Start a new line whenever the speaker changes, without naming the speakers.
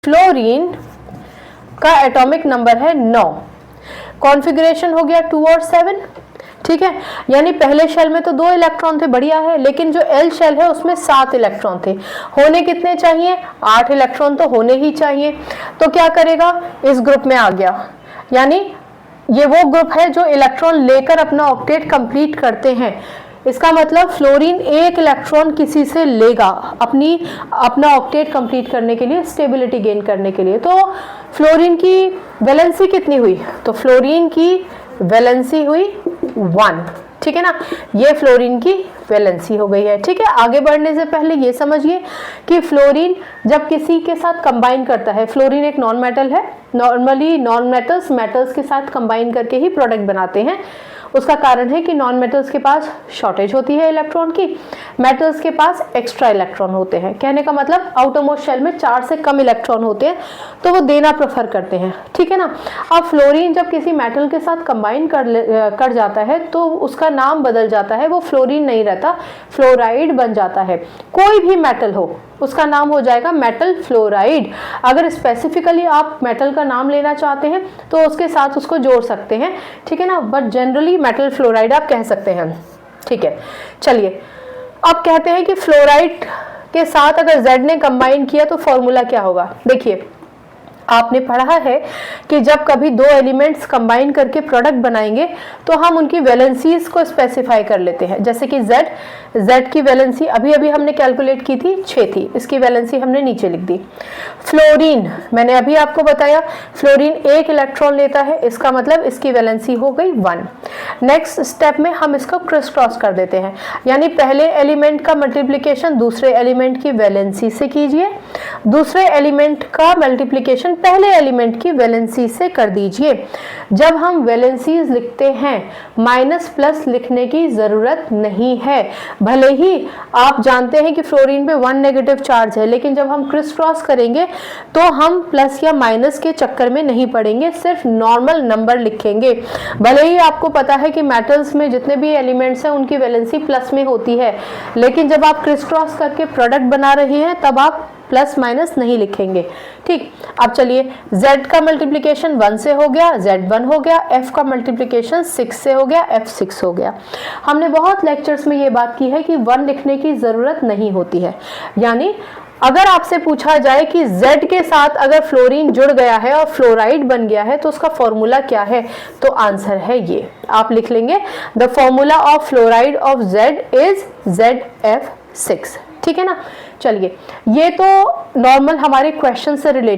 Fluorine का atomic number है 9, configuration हो गया 2 और 7, ठीक है। यानी पहले शेल में तो 2 इलेक्ट्रॉन थे, बढ़िया है, लेकिन जो एल शेल है उसमें 7 इलेक्ट्रॉन थे। होने कितने चाहिए? 8 इलेक्ट्रॉन तो होने ही चाहिए। तो क्या करेगा? इस ग्रुप में आ गया, यानी ये वो ग्रुप है जो इलेक्ट्रॉन लेकर अपना ऑक्टेट कंप्लीट करते हैं। इसका मतलब फ्लोरीन एक इलेक्ट्रॉन किसी से लेगा अपना ऑक्टेट कंप्लीट करने के लिए, स्टेबिलिटी गेन करने के लिए। तो फ्लोरीन की वैलेंसी कितनी हुई? तो फ्लोरीन की वैलेंसी हुई 1, ठीक है ना। ये फ्लोरीन की वैलेंसी हो गई है, ठीक है। आगे बढ़ने से पहले ये समझिए कि फ्लोरीन जब किसी के साथ कंबाइन करता है, फ्लोरीन एक नॉन मेटल है, नॉर्मली नॉन मेटल्स मेटल्स के साथ कंबाइन करके ही प्रोडक्ट बनाते हैं। उसका कारण है कि नॉन मेटल्स के पास शॉर्टेज होती है इलेक्ट्रॉन की, मेटल्स के पास एक्स्ट्रा इलेक्ट्रॉन होते हैं। कहने का मतलब आउटरमोस्ट शेल में 4 से कम इलेक्ट्रॉन होते हैं, तो वो देना प्रेफर करते हैं, ठीक है ना। अब फ्लोरीन जब किसी मेटल के साथ कंबाइन कर जाता है तो उसका नाम बदल जाता है, वो फ्लोरीन नहीं रहता, फ्लोराइड बन जाता है। कोई भी मेटल हो उसका नाम हो जाएगा मेटल फ्लोराइड। अगर स्पेसिफिकली आप मेटल का नाम लेना चाहते हैं तो उसके साथ उसको जोड़ सकते हैं, ठीक है ना, बट जनरली मेटल फ्लोराइड आप कह सकते हैं, ठीक है। चलिए अब कहते हैं कि फ्लोराइड के साथ अगर Z ने कंबाइन किया तो फॉर्मूला क्या होगा। देखिए आपने पढ़ा है कि जब कभी 2 एलिमेंट्स कंबाइन करके प्रोडक्ट बनाएंगे तो हम उनकी वैलेंसीज को स्पेसिफाई कर लेते हैं। जैसे कि Z की वैलेंसी अभी अभी हमने कैलकुलेट की थी 6 थी, इसकी वैलेंसी हमने नीचे लिख दी। फ्लोरीन मैंने अभी आपको बताया, फ्लोरीन एक इलेक्ट्रॉन लेता है, इसका मतलब इसकी वैलेंसी हो गई 1। नेक्स्ट स्टेप में हम इसको क्रिस क्रॉस कर देते हैं, यानी पहले एलिमेंट का मल्टीप्लिकेशन दूसरे एलिमेंट की वैलेंसी से कीजिए, दूसरे एलिमेंट का मल्टीप्लिकेशन पहले एलिमेंट की वैलेंसी से कर दीजिए। जब हम वैलेंसीज लिखते हैं माइनस प्लस लिखने की जरूरत नहीं है। भले ही आप जानते हैं कि फ्लोरीन पे 1 नेगेटिव चार्ज है, लेकिन जब हम क्रिस क्रॉस करेंगे तो हम प्लस या माइनस के चक्कर में नहीं पड़ेंगे, सिर्फ नॉर्मल नंबर लिखेंगे। भले ही आपको पता है कि मेटल्स में जितने भी एलिमेंट्स हैं उनकी वैलेंसी प्लस में होती है, लेकिन जब आप क्रिस क्रॉस करके प्रोडक्ट बना रहे हैं तब आप प्लस माइनस नहीं लिखेंगे, ठीक। अब चलिए Z का मल्टीप्लिकेशन 1 से हो गया, Z1 हो गया, F का मल्टीप्लिकेशन 6 से हो गया, F6 हो गया। हमने बहुत लेक्चर्स में ये बात की है कि 1 लिखने की ज़रूरत नहीं होती है। यानी अगर आपसे पूछा जाए कि Z के साथ अगर फ्लोरीन जुड़ गया है और फ्लोराइड बन गया है तो उसका फॉर्मूला क्या है, तो आंसर है ये, आप लिख लेंगे the formula of fluoride of Z is ZF6, ठीक है ना। चलिए ये तो नॉर्मल हमारे क्वेश्चन से रिलेटेड